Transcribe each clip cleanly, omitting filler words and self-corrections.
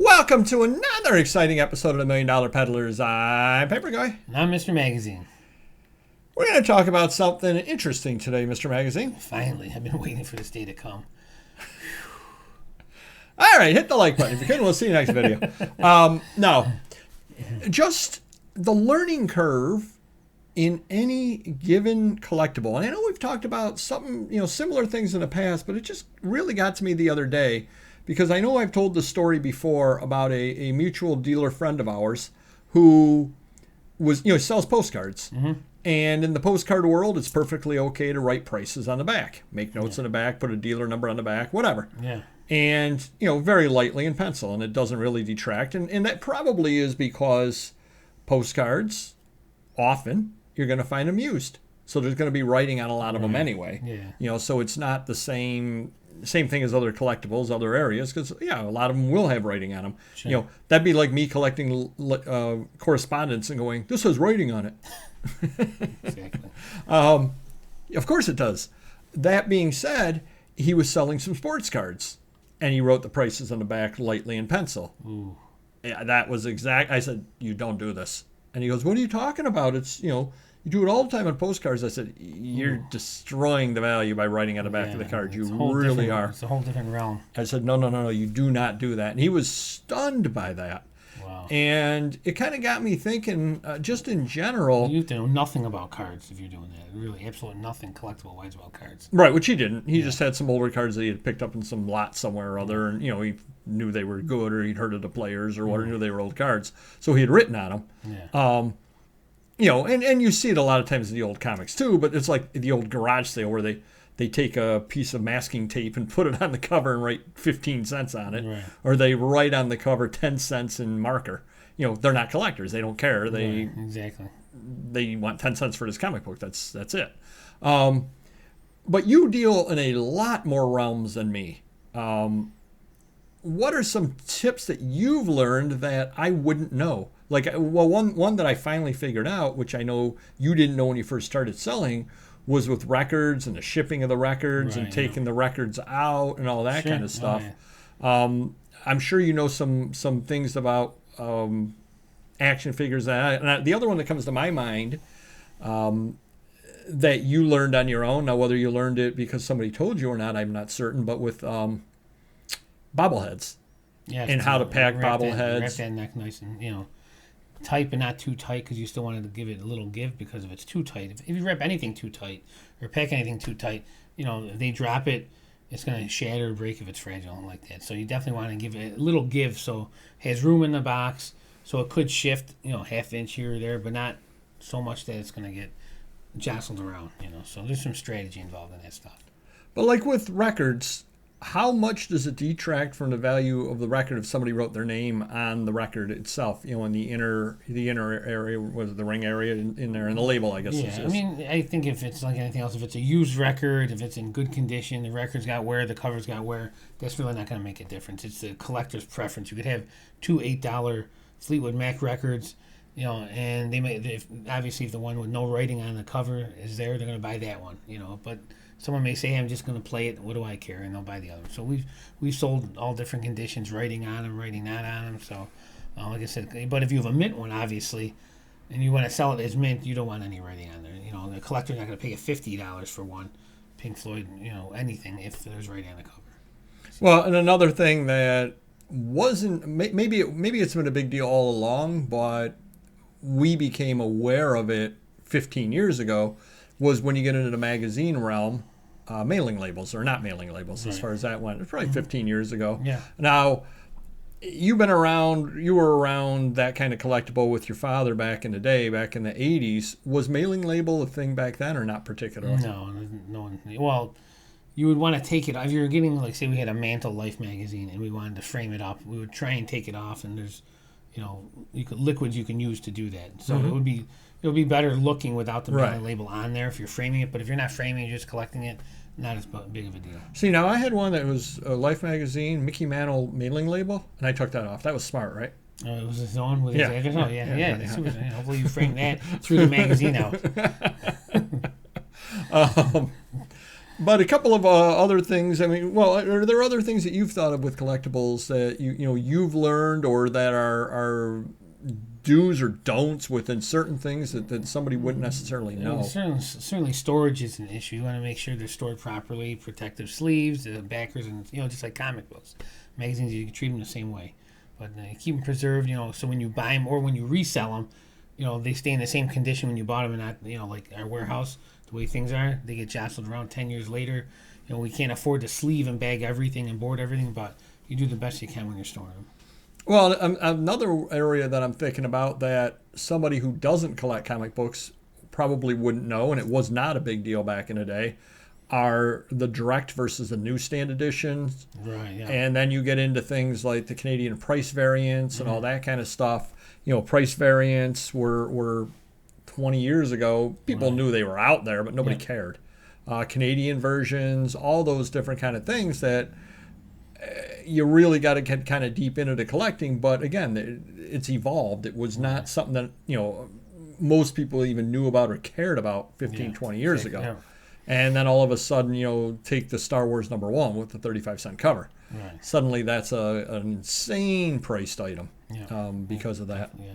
Welcome to another exciting episode of the Million Dollar Peddlers. I'm Paper Guy. And I'm Mr. Magazine. We're going to talk about something interesting today, Mr. Magazine. Finally, I've been waiting for this day to come. All right, hit the like button. If you couldn't, we'll see you next video. Now, just the learning curve in any given collectible. And I know we've talked about something, similar things in the past, but it just really got to me the other day. Because I know I've told the story before about a mutual dealer friend of ours who was, sells postcards. Mm-hmm. And in the postcard world, it's perfectly okay to write prices on the back, make notes on the back, put a dealer number on the back, whatever. Yeah. And, very lightly in pencil, and it doesn't really detract. And that probably is because postcards, often, you're going to find them used. So there's going to be writing on a lot of them anyway. Yeah. So it's not the same thing as other collectibles, other areas, because a lot of them will have writing on them. Sure. That'd be like me collecting correspondence and going, this has writing on it. Exactly. Of course it does. That being said, he was selling some sports cards, and he wrote the prices on the back lightly in pencil. Ooh. Yeah, that was exact. I said, you don't do this. And he goes, what are you talking about? It's, you do it all the time on postcards. I said, you're destroying the value by writing on the back of the card. You really are. It's a whole different realm. I said, no, you do not do that. And he was stunned by that. Wow. And it kind of got me thinking, just in general. You have to know nothing about cards if you're doing that. Really, absolutely nothing collectible-wise about cards. Right, which he didn't. He just had some older cards that he had picked up in some lot somewhere or other. And, he knew they were good, or he'd heard of the players or whatever, knew they were old cards. So he had written on them. Yeah. And you see it a lot of times in the old comics too, but it's like the old garage sale where they take a piece of masking tape and put it on the cover and write 15 cents on it. Right. Or they write on the cover 10 cents in marker. They're not collectors. They don't care. Exactly. They want 10 cents for this comic book. That's it. But you deal in a lot more realms than me. What are some tips that you've learned that I wouldn't know? One that I finally figured out, which I know you didn't know when you first started selling, was with records and the shipping of the records and taking the records out and all that kind of stuff. I'm sure you know some things about action figures. And the other one that comes to my mind that you learned on your own, now whether you learned it because somebody told you or not, I'm not certain, but with bobbleheads. Yeah. And how to pack bobbleheads. Wrap that neck nice and, tight but not too tight, because you still wanted to give it a little give, because if it's too tight, if you wrap anything too tight or pack anything too tight, if they drop it, it's going to shatter or break if it's fragile and like that. So you definitely want to give it a little give so it has room in the box, so it could shift, half inch here or there, but not so much that it's going to get jostled around, So there's some strategy involved in that stuff. But like with records, how much does it detract from the value of the record if somebody wrote their name on the record itself, in the inner area, was it the ring area in there, and the label, I guess. Yeah, I think if it's like anything else, if it's a used record, if it's in good condition, the record's got wear, the cover's got wear, that's really not going to make a difference. It's the collector's preference. You could have two $8 Fleetwood Mac records, and they may, obviously if the one with no writing on the cover is there, they're going to buy that one, but someone may say, I'm just going to play it, what do I care? And they'll buy the other. So we've sold all different conditions, writing on them, writing not on them. So, like I said, but if you have a mint one, obviously, and you want to sell it as mint, you don't want any writing on there. The collector's not going to pay you $50 for one Pink Floyd, anything, if there's writing on the cover. So. Well, and another thing that wasn't, maybe it's been a big deal all along, but we became aware of it 15 years ago, was when you get into the magazine realm, mailing labels, or not mailing labels, as far as that went. It's probably 15 years ago. Yeah. Now, you were around that kind of collectible with your father back in the day, back in the 80s. Was mailing label a thing back then, or not particularly? No. Well, you would want to take it off. If you were getting, like, say we had a Mantle Life magazine and we wanted to frame it up, we would try and take it off, and there's, liquids you can use to do that. So it would be better looking without the mailing label on there if you're framing it. But if you're not framing, you're just collecting it, not as big of a deal. See, now I had one that was a Life magazine, Mickey Mantle mailing label, and I took that off. That was smart, right? It was his own with his address? Oh, yeah. Yeah. Hopefully you frame that through the magazine out. But a couple of other things. I mean, well, are there other things that you've thought of with collectibles that you've learned, or that are do's or don'ts within certain things that somebody wouldn't necessarily know? Certainly storage is an issue. You want to make sure they're stored properly, protective sleeves, the backers, and just like comic books, magazines, you can treat them the same way. But keep them preserved, so when you buy them or when you resell them, they stay in the same condition when you bought them, and not, like our warehouse, the way things are, they get jostled around 10 years later. We can't afford to sleeve and bag everything and board everything, but you do the best you can when you're storing them. Well, another area that I'm thinking about that somebody who doesn't collect comic books probably wouldn't know, and it was not a big deal back in the day, are the direct versus the newsstand editions. Right, yeah. And then you get into things like the Canadian price variants and all that kind of stuff. Price variants were 20 years ago. People knew they were out there, but nobody cared. Canadian versions, all those different kind of things that you really got to get kind of deep into the collecting. But again, it's evolved. It was not something that, most people even knew about or cared about 15, 20 years ago. Yeah. And then all of a sudden, take the Star Wars #1 with the 35-cent cover. Right. Suddenly that's an insane priced item because of that. Yeah.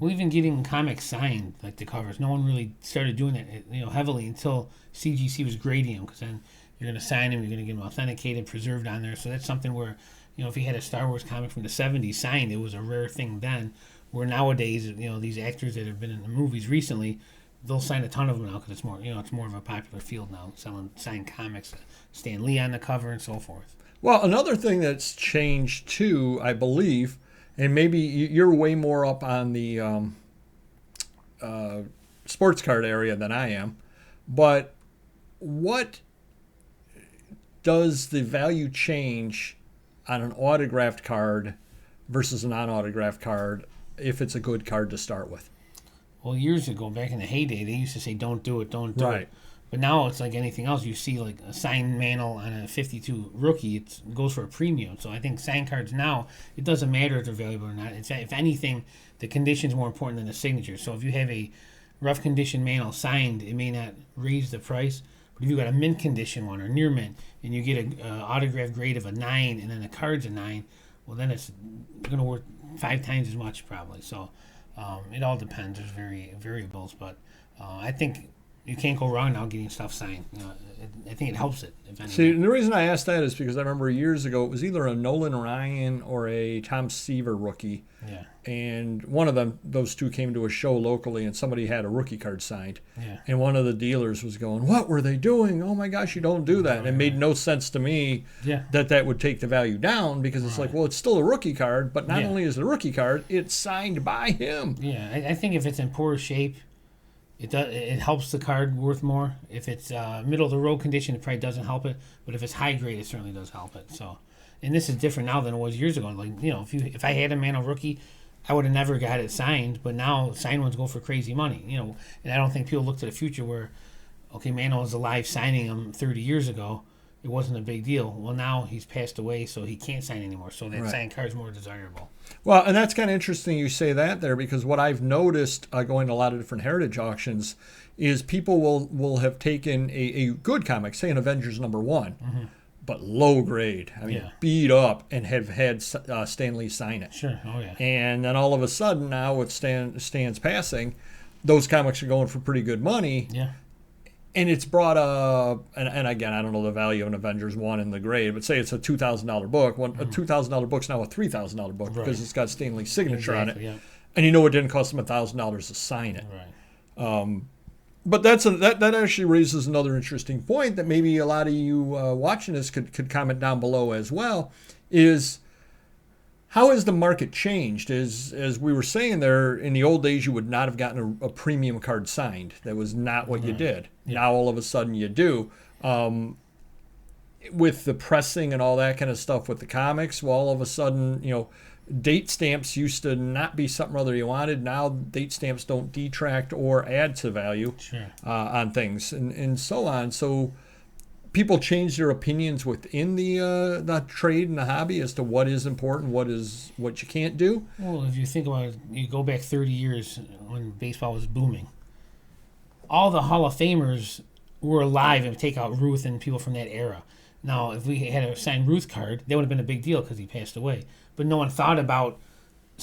Well, even getting comics signed, like the covers, no one really started doing it, heavily until CGC was grading them, because then you're going to sign them, you're going to get them authenticated, preserved on there. So that's something where, if you had a Star Wars comic from the 70s signed, it was a rare thing then. Where nowadays, these actors that have been in the movies recently, they'll sign a ton of them now because it's more, it's more of a popular field now, selling signed comics, Stan Lee on the cover and so forth. Well, another thing that's changed too, I believe, and maybe you're way more up on the sports card area than I am, but what does the value change on an autographed card versus a non-autographed card if it's a good card to start with? Well, years ago, back in the heyday, they used to say, don't do it. Right. But now it's like anything else. You see like a signed mantle on a 52 rookie, it goes for a premium. So I think signed cards now, it doesn't matter if they're valuable or not. If anything, the condition's more important than the signature. So if you have a rough condition mantle signed, it may not raise the price. But if you got a mint condition one or near mint, and you get an autograph grade of a 9 and then the card's a 9, well, then it's going to worth 5 times as much probably. So it all depends. There's variables, but I think you can't go wrong now getting stuff signed. I think it helps it. If anything. See, and the reason I asked that is because I remember years ago it was either a Nolan Ryan or a Tom Seaver rookie. Yeah. And one of them, those two came to a show locally, and somebody had a rookie card signed. Yeah. And one of the dealers was going, "What were they doing? Oh my gosh, you don't do that." And it made no sense to me that would take the value down, because it's like, well, it's still a rookie card, but not only is it a rookie card, it's signed by him. Yeah, I think if it's in poor shape, it helps the card worth more. If it's middle of the road condition, it probably doesn't help it. But if it's high grade, it certainly does help it. So, and this is different now than it was years ago. Like, if I had a Mantle rookie, I would have never got it signed. But now signed ones go for crazy money. And I don't think people look to the future where, okay, Mantle was alive signing him 30 years ago. It wasn't a big deal. Well, now he's passed away, so he can't sign anymore. So that signed card is more desirable. Well, and that's kind of interesting you say that there, because what I've noticed going to a lot of different heritage auctions is people will have taken a good comic, say an Avengers #1, but low grade. I mean, beat up, and have had Stan Lee sign it. Sure. Oh, yeah. And then all of a sudden now with Stan's passing, those comics are going for pretty good money. Yeah. And it's brought and again, I don't know the value of an Avengers 1 in the grade, but say it's a $2,000 book. A $2,000 book's now a $3,000 book because it's got Stan Lee's signature on it. Yeah. And it didn't cost them $1,000 to sign it. Right. But that actually raises another interesting point that maybe a lot of you watching this could comment down below as well, is how has the market changed? As we were saying there, in the old days, you would not have gotten a premium card signed. That was not what you did. Yeah. Now, all of a sudden, you do. With the pressing and all that kind of stuff with the comics, well, all of a sudden, date stamps used to not be something other you wanted. Now, date stamps don't detract or add to value on things, and so on. So people change their opinions within the trade and the hobby as to what is important, what you can't do. Well, if you think about it, you go back 30 years when baseball was booming. All the Hall of Famers were alive and take out Ruth and people from that era. Now, if we had a signed Ruth card, that would have been a big deal because he passed away. But no one thought about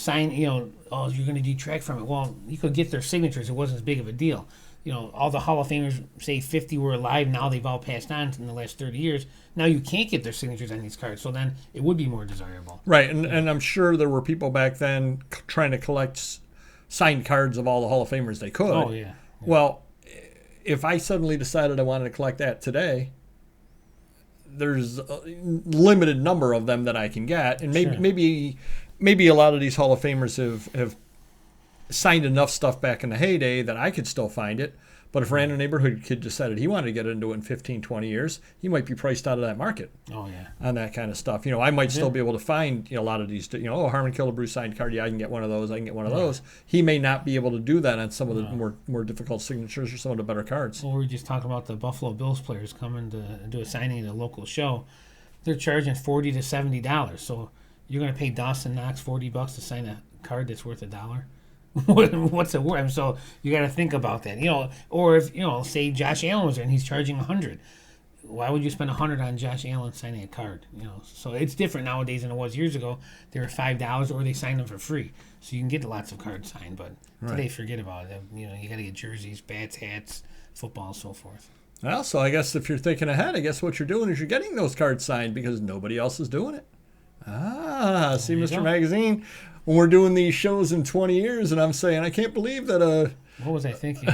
oh, you're going to detract from it. Well, you could get their signatures. It wasn't as big of a deal. All the Hall of Famers, say 50 were alive. Now they've all passed on in the last 30 years. Now you can't get their signatures on these cards. So then it would be more desirable. Right. And I'm sure there were people back then trying to collect signed cards of all the Hall of Famers they could. Oh, yeah. Well, if I suddenly decided I wanted to collect that today, there's a limited number of them that I can get. And maybe a lot of these Hall of Famers have signed enough stuff back in the heyday that I could still find it. But if a random neighborhood kid decided he wanted to get into it in 15, 20 years, he might be priced out of that market. Oh, yeah. On that kind of stuff. I might still be able to find a lot of these, Harmon Killebrew signed card. Yeah, I can get one of those. I can get one of those. He may not be able to do that on some of the more difficult signatures or some of the better cards. Well, we were just talking about the Buffalo Bills players coming to do a signing at a local show. They're charging $40 to $70. So you're going to pay Dawson Knox $40 to sign a card that's worth $1? What's it worth? So you got to think about that, Or if say Josh Allen was there and he's charging $100, why would you spend $100 on Josh Allen signing a card? So it's different nowadays than it was years ago. They were $5, or they signed them for free, so you can get lots of cards signed. But today, forget about it. You got to get jerseys, bats, hats, football, and so forth. Well, so I guess if you're thinking ahead, I guess what you're doing is you're getting those cards signed because nobody else is doing it. See, Mr. Magazine. When we're doing these shows in 20 years, and I'm saying, I can't believe that what was I thinking?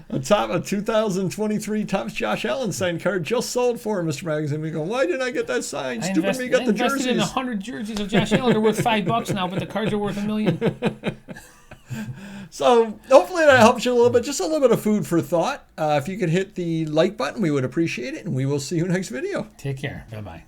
a 2023 Topps Josh Allen signed card just sold for Mr. Magazine. We go, why didn't I get that signed? Stupid me got the jerseys. I invested in 100 jerseys of Josh Allen. They're worth $5 now, but the cards are worth $1 million. So hopefully that helps you a little bit. Just a little bit of food for thought. If you could hit the like button, we would appreciate it, and we will see you next video. Take care. Bye-bye.